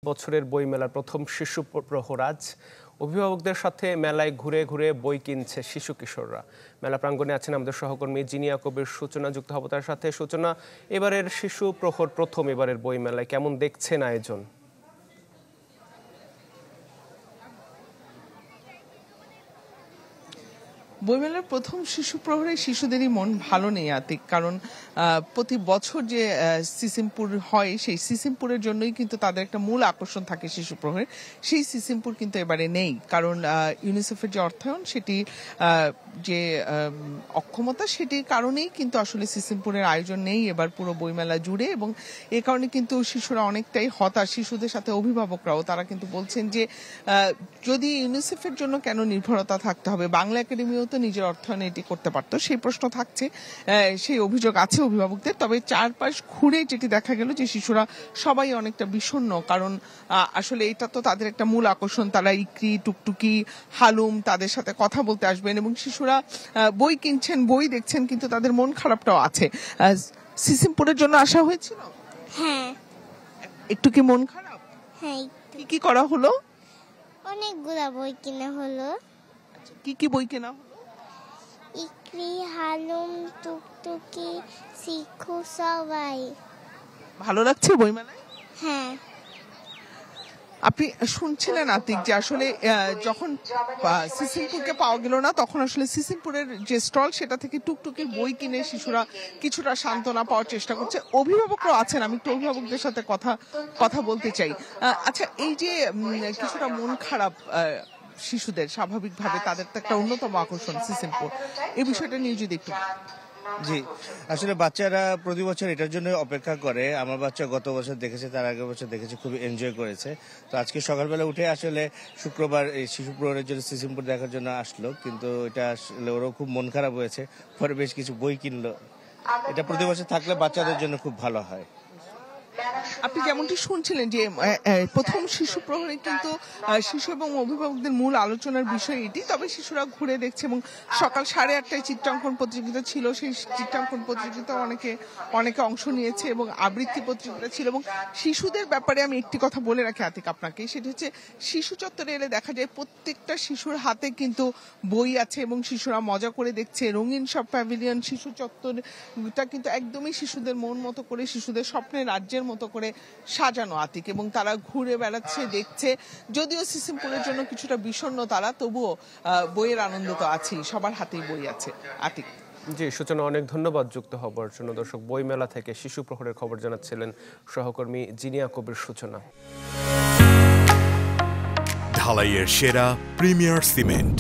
বছরের বইমেলার প্রথম শিশু প্রহর আজ। অভিভাবকদের সাথে মেলায় ঘুরে ঘুরে বই কিনছে শিশু কিশোররা। মেলা প্রাঙ্গণে আছেন আমাদের সহকর্মী জিনিয়া কবির সূচনা, যুক্ত হব তার সাথে। সূচনা, এবারের শিশু প্রহর প্রথম এবারের বই মেলায় কেমন দেখছেন আয়োজন? বইমেলার প্রথম শিশু প্রহরে শিশুদেরই মন ভালো নেই আতিক, কারণ প্রতি বছর যে সিসিমপুর হয় সেই সিসিমপুরের জন্যই কিন্তু তাদের একটা মূল আকর্ষণ থাকে শিশু প্রহরে। সেই সিসিমপুর কিন্তু এবারে নেই, কারণ ইউনিসেফের যে অর্থায়ন সেটি যে অক্ষমতা সেটির কারণেই কিন্তু আসলে সিসিমপুরের আয়োজন নেই এবার পুরো বইমেলা জুড়ে, এবং এ কারণে কিন্তু শিশুরা অনেকটাই হতাশ। শিশুদের সাথে অভিভাবকরাও তারা কিন্তু বলছেন যে যদি ইউনিসেফের জন্য কেন নির্ভরতা থাকতে হবে, বাংলা একাডেমিও তো নিজের অর্থায়নে এটি করতে পারতো, সেই প্রশ্ন থাকছে, সেই অভিযোগ আছে অভিভাবকদের। তবে চারপাশ ঘুরে যেটি দেখা গেল যে শিশুরা সবাই অনেকটা বিষণ্ণ, কারণ আসলে এটা তো তাদের একটা মূল আকর্ষণ। তারা ইকরি, টুকটুকি, হালুম তাদের সাথে কথা বলতে আসবেন, এবং শিশুরা বই কিনছেন, বই দেখছেন, কিন্তু তাদের মন খারাপটাও আছে। সিসিমপুরের জন্য আসা হয়েছিল? হ্যাঁ। একটু কি মন খারাপ? হ্যাঁ। কি কি করা হলো? অনেকগুলা বই কিনা হলো। কি কি বই কেনা হলো? ইকরি, হালুম, টুকটুকি, শিখু সবাই। ভালো লাগছে বইমেলায়? হ্যাঁ। আপনি শুনছিলেন আতিক যে আসলে যখন সিসিমপুরকে পাওয়া গেল না, তখন আসলে সিসিমপুরের যে স্টল সেটা থেকে টুকটুকির বই কিনে শিশুরা কিছুটা সান্ত্বনা পাওয়ার চেষ্টা করছে। অভিভাবকরাও আছেন, আমি একটু অভিভাবকদের সাথে কথা বলতে চাই। আচ্ছা, এই যে কিছুটা মন খারাপ শিশুদের, স্বাভাবিকভাবে তাদের তো একটা অন্যতম আকর্ষণ সিসিমপুর, এই বিষয়টা নিয়ে যদি একটু। জি, আসলে বাচ্চারা প্রতি বছর এটার জন্য অপেক্ষা করে। আমার বাচ্চা গত বছর দেখেছে, তার আগের বছর দেখেছে, খুবই এনজয় করেছে। তো আজকে সকালবেলা উঠে আসলে শুক্রবার এই শিশু প্রহরের জন্য সিসিমপুর দেখার জন্য আসলো, কিন্তু এটা আসলে ওরও খুব মন খারাপ হয়েছে। পরে বেশ কিছু বই কিনলো। এটা প্রতি বছর থাকলে বাচ্চাদের জন্য খুব ভালো হয়। আপনি যেমনটি শুনছিলেন যে প্রথম শিশু প্রহরে কিন্তু শিশু এবং অভিভাবকদের মূল আলোচনার বিষয় এটি। তবে শিশুরা ঘুরে দেখছে, এবং সকাল 8:30টায় চিত্রাঙ্কন প্রতিযোগিতা ছিল, সেই চিত্রাঙ্কন প্রতিযোগিতা অনেকে অংশ নিয়েছে, এবং আবৃত্তি প্রতিযোগিতা ছিল। এবং শিশুদের ব্যাপারে আমি একটি কথা বলে রাখি আতিক আপনাকে, সেটি হচ্ছে শিশু চত্বরে এলে দেখা যায় প্রত্যেকটা শিশুর হাতে কিন্তু বই আছে, এবং শিশুরা মজা করে দেখছে। রঙিন সব প্যাভিলিয়ন, শিশু চত্বরটা কিন্তু একদমই শিশুদের মন মতো করে, শিশুদের স্বপ্নের রাজ্যের মতো করে সাজানো আতিক, এবং তারা ঘুরে বেড়াচ্ছে, দেখছে। যদিও সিসিমপুরের জন্য কিছুটা বিষণ্ণ তারা, তবুও বইয়ের আনন্দ তো আছেই, সবার হাতেই বই আছে আতিক। জি, সূচনা, অনেক ধন্যবাদ যুক্ত হবার জন্য। দর্শক, বইমেলা থেকে শিশু প্রহরের খবর জানাচ্ছিলেন সহকর্মী জিনিয়া কবির সূচনা। ঢালাইয়ের সেরা প্রিমিয়ার সিমেন্ট।